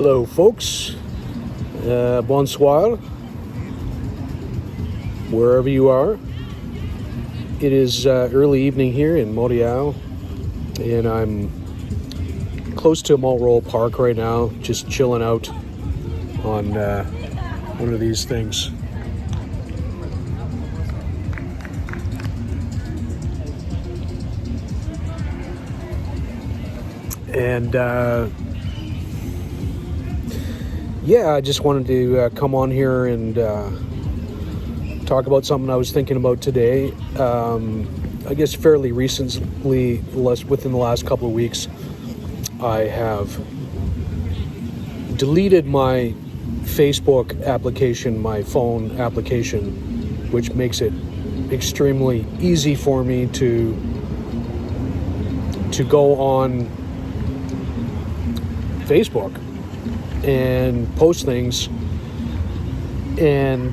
Hello, folks. Bonsoir. Wherever you are. It is early evening here in Montreal, and I'm close to Mont-Royal Park right now, just chilling out on one of these things. And I just wanted to come on here and talk about something I was thinking about today. I guess fairly recently, within the last couple of weeks, I have deleted my Facebook application, my phone application, which makes it extremely easy for me to go on Facebook and post things. And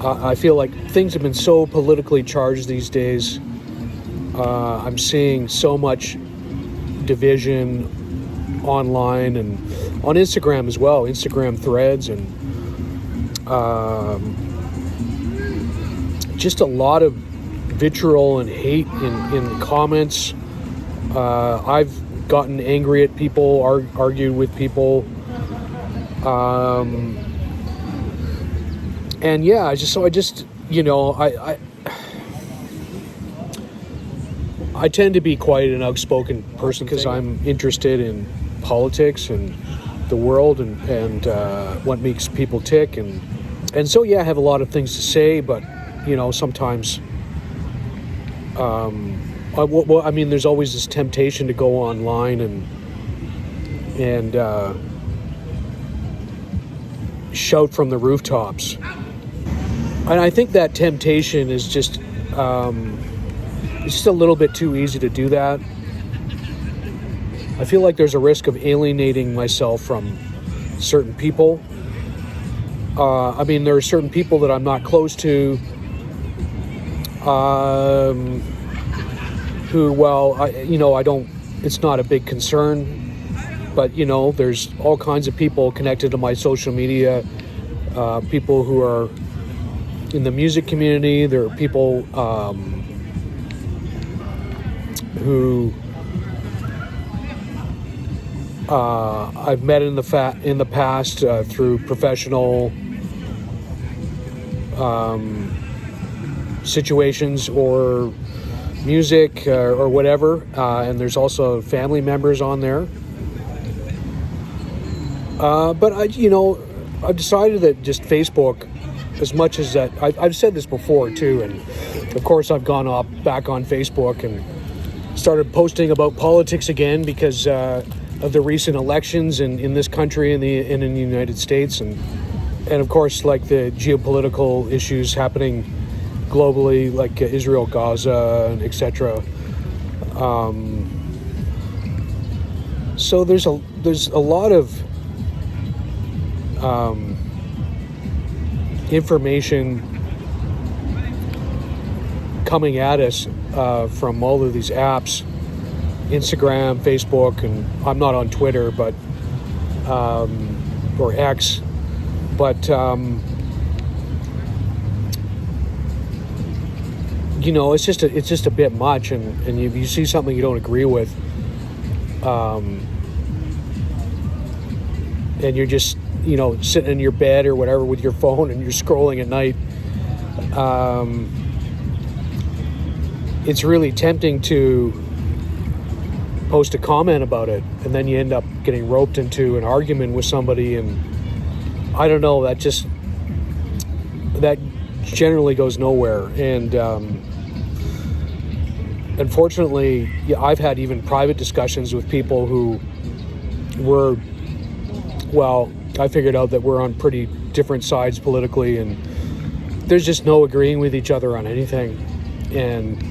I feel like things have been so politically charged these days. I'm seeing so much division online and on Instagram as well, Instagram threads, and just a lot of vitriol and hate in comments. I've gotten angry at people, argued with people, and yeah, I tend to be quite an outspoken person because I'm interested in politics and the world and what makes people tick, and so yeah, I have a lot of things to say, but sometimes there's always this temptation to go online and shout from the rooftops. And I think that temptation is just it's just a little bit too easy to do that. I feel like there's a risk of alienating myself from certain people. There are certain people that I'm not close to who, I don't, it's not a big concern, but, there's all kinds of people connected to my social media, people who are in the music community. There are people who I've met in the past through professional situations or music or whatever, and there's also family members on there. But I've decided that just Facebook, as much as that, I've said this before too, and of course I've gone back on Facebook and started posting about politics again because of the recent elections in this country and in the United States, and of course like the geopolitical issues happening globally, like Israel, Gaza, and etc. So there's a lot of information coming at us from all of these apps, Instagram, Facebook, and I'm not on Twitter, but or X, but it's just a bit much, and you see something you don't agree with, and you're just sitting in your bed or whatever with your phone and you're scrolling at night. It's really tempting to post a comment about it, and then you end up getting roped into an argument with somebody, and I don't know, that generally goes nowhere. And unfortunately, I've had even private discussions with people who were, I figured out that we're on pretty different sides politically, and there's just no agreeing with each other on anything. And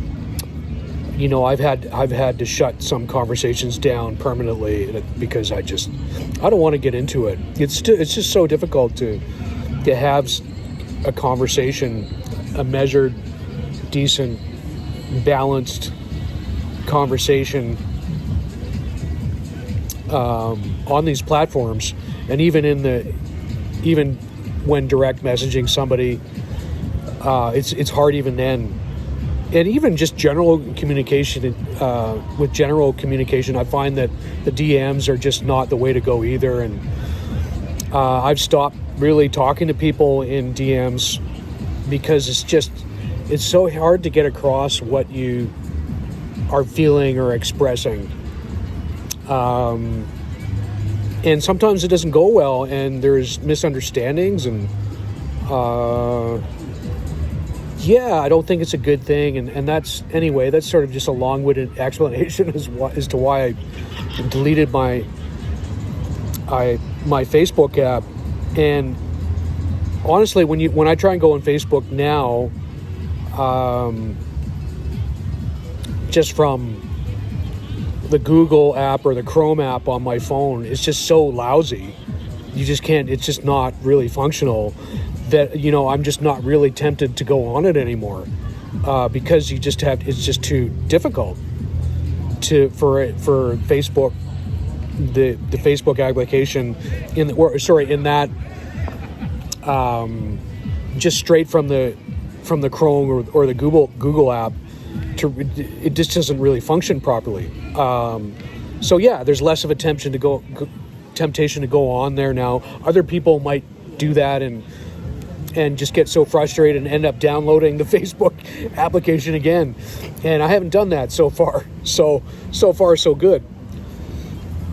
I've had to shut some conversations down permanently because I don't want to get into it. It's just so difficult to have a conversation, a measured, decent, balanced conversation on these platforms, and even when direct messaging somebody, it's hard even then. And even just general communication, with general communication, I find that the DMs are just not the way to go either. And I've stopped really talking to people in DMs because it's so hard to get across what you are feeling or expressing. And sometimes it doesn't go well, and there's misunderstandings, and I don't think it's a good thing. And that's sort of just a long-winded explanation as to why I deleted my Facebook app. And honestly, when I try and go on Facebook now, just from the Google app or the Chrome app on my phone, it's just so lousy. You just can't, it's just not really functional, that, I'm just not really tempted to go on it anymore, because it's just too difficult for Facebook, the Facebook application in that, just straight from the Chrome or the Google app, it just doesn't really function properly. There's less of a temptation to go on there now. Other people might do that and just get so frustrated and end up downloading the Facebook application again. And I haven't done that so far. So far, so good.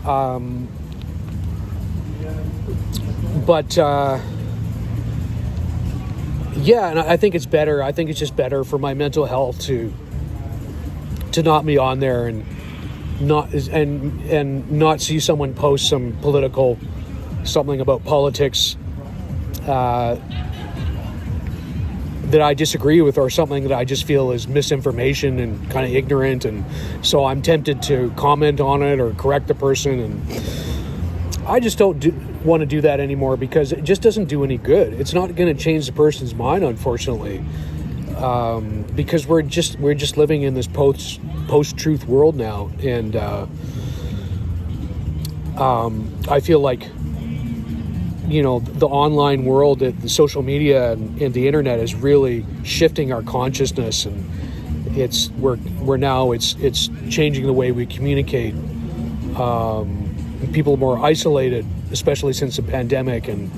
And I think it's better. I think it's just better for my mental health to not be on there and not see someone post something about politics that I disagree with, or something that I just feel is misinformation and kind of ignorant, and so I'm tempted to comment on it or correct the person, and I just don't want to do that anymore, because it just doesn't do any good. It's not going to change the person's mind, unfortunately, because we're just living in this post-truth world now, and I feel like the online world, the social media and the internet is really shifting our consciousness, and it's changing the way we communicate. People are more isolated, especially since the pandemic, and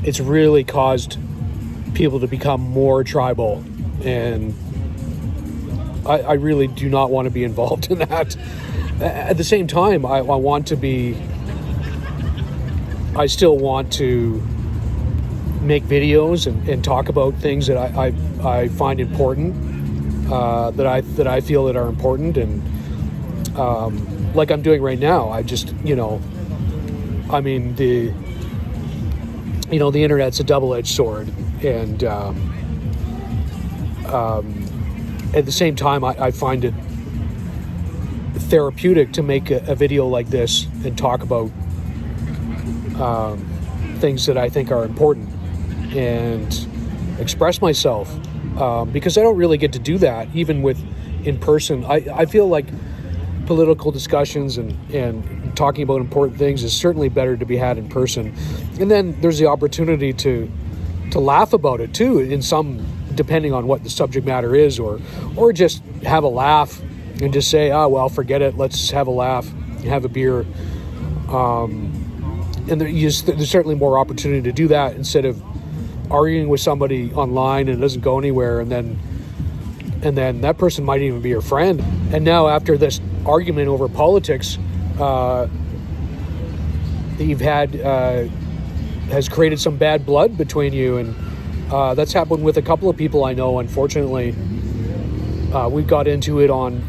it's really caused people to become more tribal, and I really do not want to be involved in that. At the same time, I still want to make videos and talk about things that I find important, that I feel that are important, and like I'm doing right now. I just, the internet's a double-edged sword, and at the same time, I find it therapeutic to make a video like this and talk about things that I think are important and express myself, because I don't really get to do that even with in person. I feel like political discussions and talking about important things is certainly better to be had in person, and then there's the opportunity to laugh about it too, in some, depending on what the subject matter is, or just have a laugh and just say, forget it, let's have a laugh and have a beer. And there's certainly more opportunity to do that, instead of arguing with somebody online and it doesn't go anywhere, and then that person might even be your friend. And now, after this argument over politics that you've had, has created some bad blood between you, and that's happened with a couple of people I know, unfortunately. We got into it on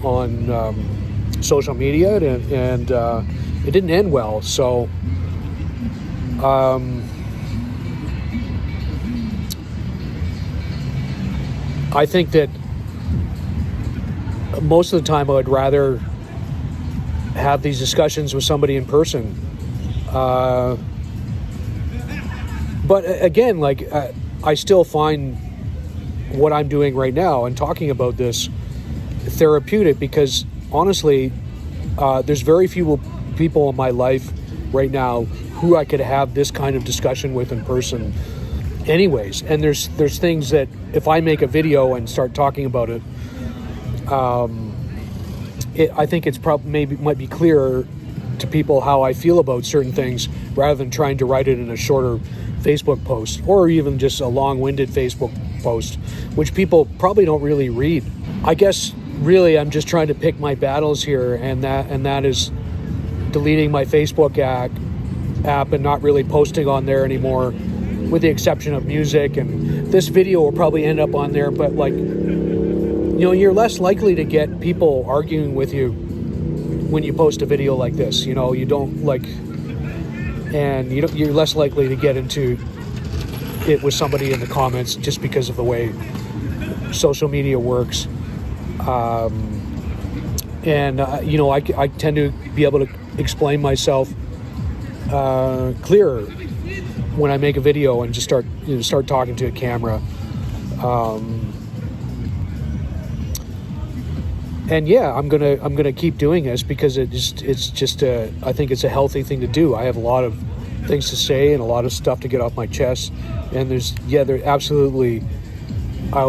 social media, and it didn't end well. So I think that most of the time I would rather have these discussions with somebody in person. But again, I still find what I'm doing right now and talking about this therapeutic, because honestly, there's very few people in my life right now who I could have this kind of discussion with in person anyways. And there's things that if I make a video and start talking about it, I think it's might be clearer to people how I feel about certain things rather than trying to write it in a shorter Facebook post or even just a long-winded Facebook post, which people probably don't really read. I guess really I'm just trying to pick my battles here, and that is deleting my Facebook app and not really posting on there anymore, with the exception of music. And this video will probably end up on there, but like, you know, you're less likely to get people arguing with you when you post a video like this. You know, you don't like, and you're less likely to get into it with somebody in the comments just because of the way social media works. You know, I tend to be able to explain myself clearer when I make a video and just start talking to a camera. And yeah, I'm gonna keep doing this because I think it's a healthy thing to do. I have a lot of things to say and a lot of stuff to get off my chest. And there absolutely, I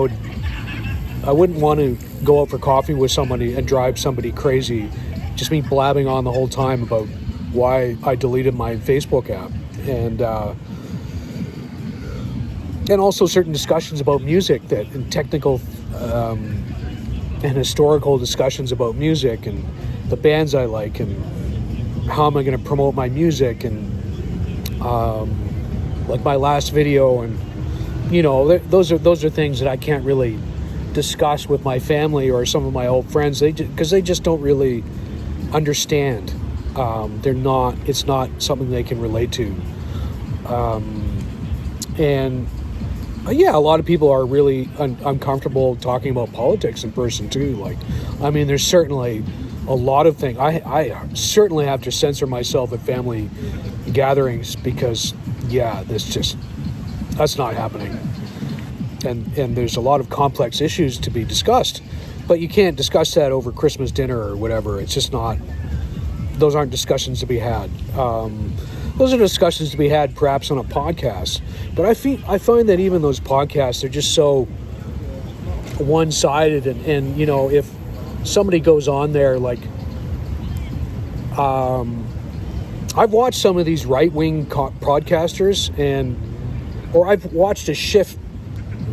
wouldn't want to go out for coffee with somebody and drive somebody crazy, just me blabbing on the whole time about why I deleted my Facebook app, and also certain discussions about music and technical and historical discussions about music and the bands I like and how am I going to promote my music, and like my last video, and you know, those are things that I can't really discuss with my family or some of my old friends, because they just don't really understand. It's not something they can relate to. Yeah, a lot of people are really uncomfortable talking about politics in person too. Like, I mean, there's certainly a lot of things. I certainly have to censor myself at family gatherings because, yeah, that's not happening. And there's a lot of complex issues to be discussed, but you can't discuss that over Christmas dinner or whatever. It's just not. Those aren't discussions to be had. Those are discussions to be had perhaps on a podcast, but I find that even those podcasts are just so one-sided, and you know, if somebody goes on there like, I've watched some of these right-wing podcasters, or I've watched a shift.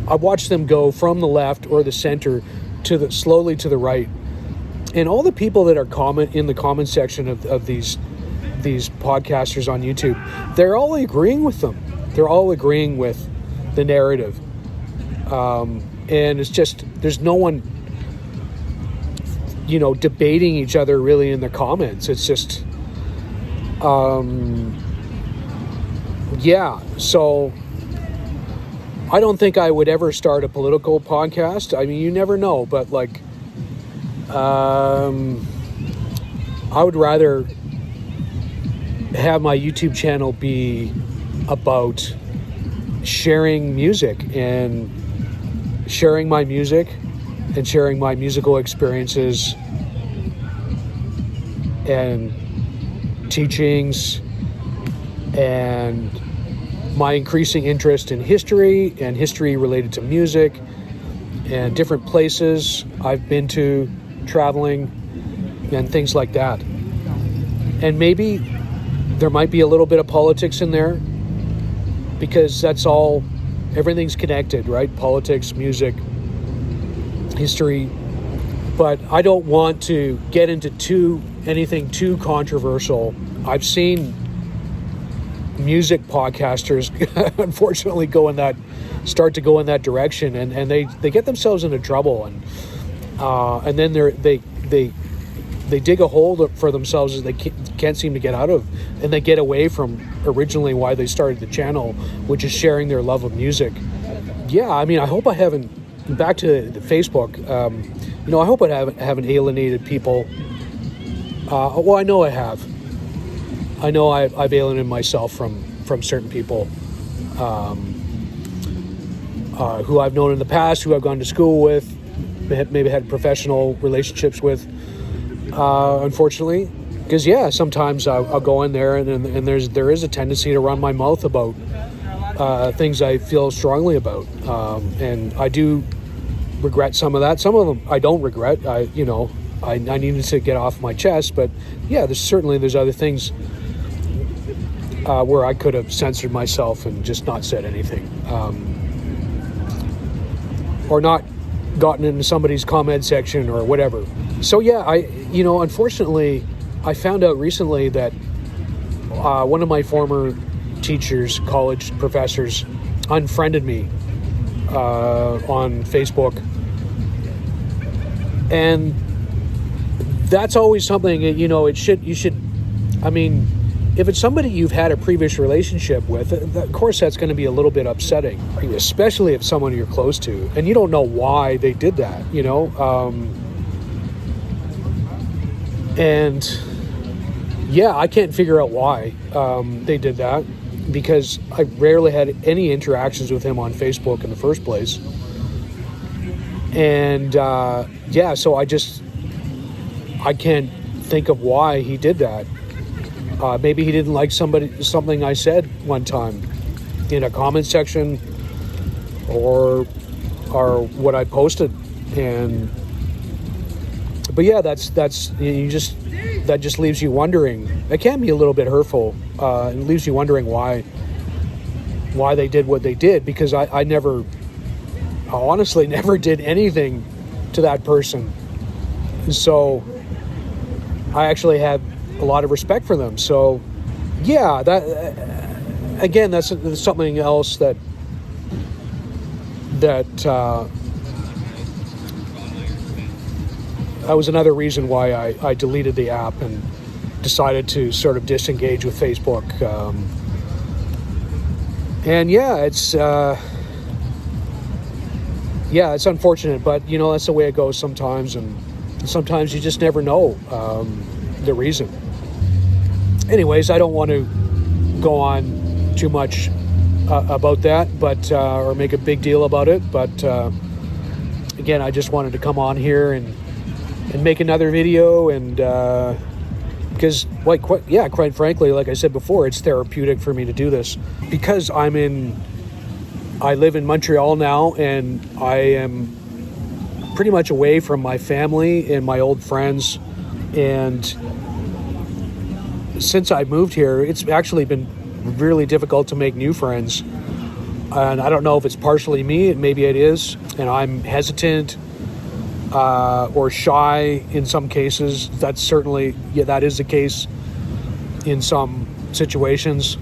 I've watched them go from the left or the center slowly to the right, and all the people that are in the comment section of these podcasters on YouTube, they're all agreeing with them. They're all agreeing with the narrative, and it's just there's no one, you know, debating each other really in the comments. It's just, yeah. So I don't think I would ever start a political podcast. I mean, you never know, but like, I would rather have my YouTube channel be about sharing music and sharing my music and sharing my musical experiences and teachings and my increasing interest in history and history related to music and different places I've been to, traveling and things like that. And maybe there might be a little bit of politics in there because everything's connected, right? Politics, music, history. But I don't want to get into anything too controversial. I've seen music podcasters unfortunately start to go in that direction, and they get themselves into trouble, and then they dig a hole for themselves that they can't seem to get out of, and they get away from originally why they started the channel, which is sharing their love of music. Yeah, I mean, I hope I haven't, back to the Facebook, you know, I hope I haven't alienated people. Well, I know I have. I know I've alienated myself from certain people who I've known in the past, who I've gone to school with, maybe had professional relationships with. unfortunately, because sometimes I'll go in there and there is a tendency to run my mouth about things I feel strongly about, and I do regret some of that. Some of them I don't regret. I needed to get off my chest, but there's other things where I could have censored myself and just not said anything, or not gotten into somebody's comment section or whatever. So unfortunately, I found out recently that one of my former teachers, college professors, unfriended me on Facebook, and that's always something. If it's somebody you've had a previous relationship with, of course that's going to be a little bit upsetting, especially if someone you're close to and you don't know why they did that, I can't figure out why they did that, because I rarely had any interactions with him on Facebook in the first place. And so I can't think of why he did that. Maybe he didn't like something I said one time in a comment section or what I posted, that just leaves you wondering. It can be a little bit hurtful. It leaves you wondering why they did what they did, because I honestly never did anything to that person. So I actually had a lot of respect for them. So that's something else that was another reason why I deleted the app and decided to sort of disengage with Facebook. It's unfortunate, but that's the way it goes sometimes, and sometimes you just never know the reason. Anyways, I don't want to go on too much about that, or make a big deal about it. But again, I just wanted to come on here and make another video, and because quite frankly, like I said before, it's therapeutic for me to do this, because I live in Montreal now, and I am pretty much away from my family and my old friends. And since I moved here, it's actually been really difficult to make new friends. And I don't know if it's partially me, maybe it is, and I'm hesitant or shy in some cases. That is the case in some situations.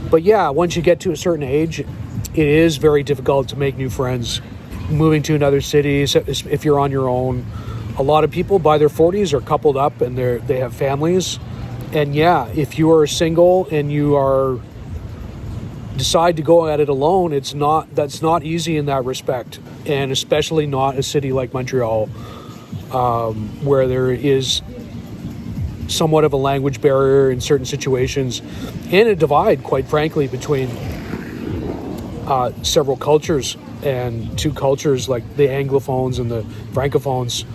But once you get to a certain age, it is very difficult to make new friends. Moving to another city, if you're on your own, a lot of people by their 40s are coupled up and they have families. And if you are single and you decide to go at it alone, that's not easy in that respect, and especially not a city like Montreal, where there is somewhat of a language barrier in certain situations, and a divide, quite frankly, between several cultures, and two cultures like the Anglophones and the Francophones.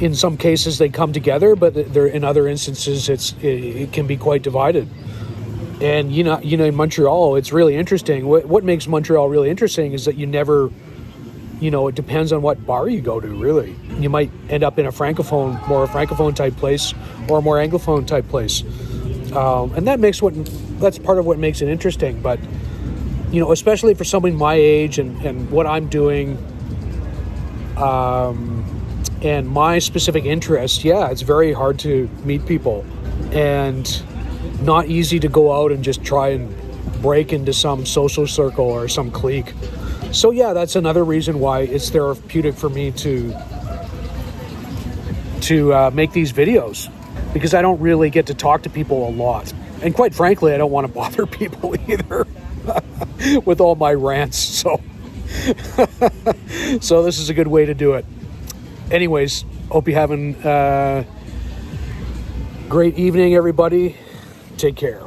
In some cases they come together, but in other instances it can be quite divided. And in Montreal, it's really interesting. What makes Montreal really interesting is that you never, it depends on what bar you go to, really. You might end up in more Francophone type place, or a more Anglophone type place. And that's part of what makes it interesting. But, especially for someone my age and what I'm doing, and my specific interests, it's very hard to meet people, and not easy to go out and just try and break into some social circle or some clique. So that's another reason why it's therapeutic for me to make these videos, because I don't really get to talk to people a lot, and quite frankly, I don't want to bother people either with all my rants. So this is a good way to do it. Anyways, hope you're having a great evening, everybody. Take care.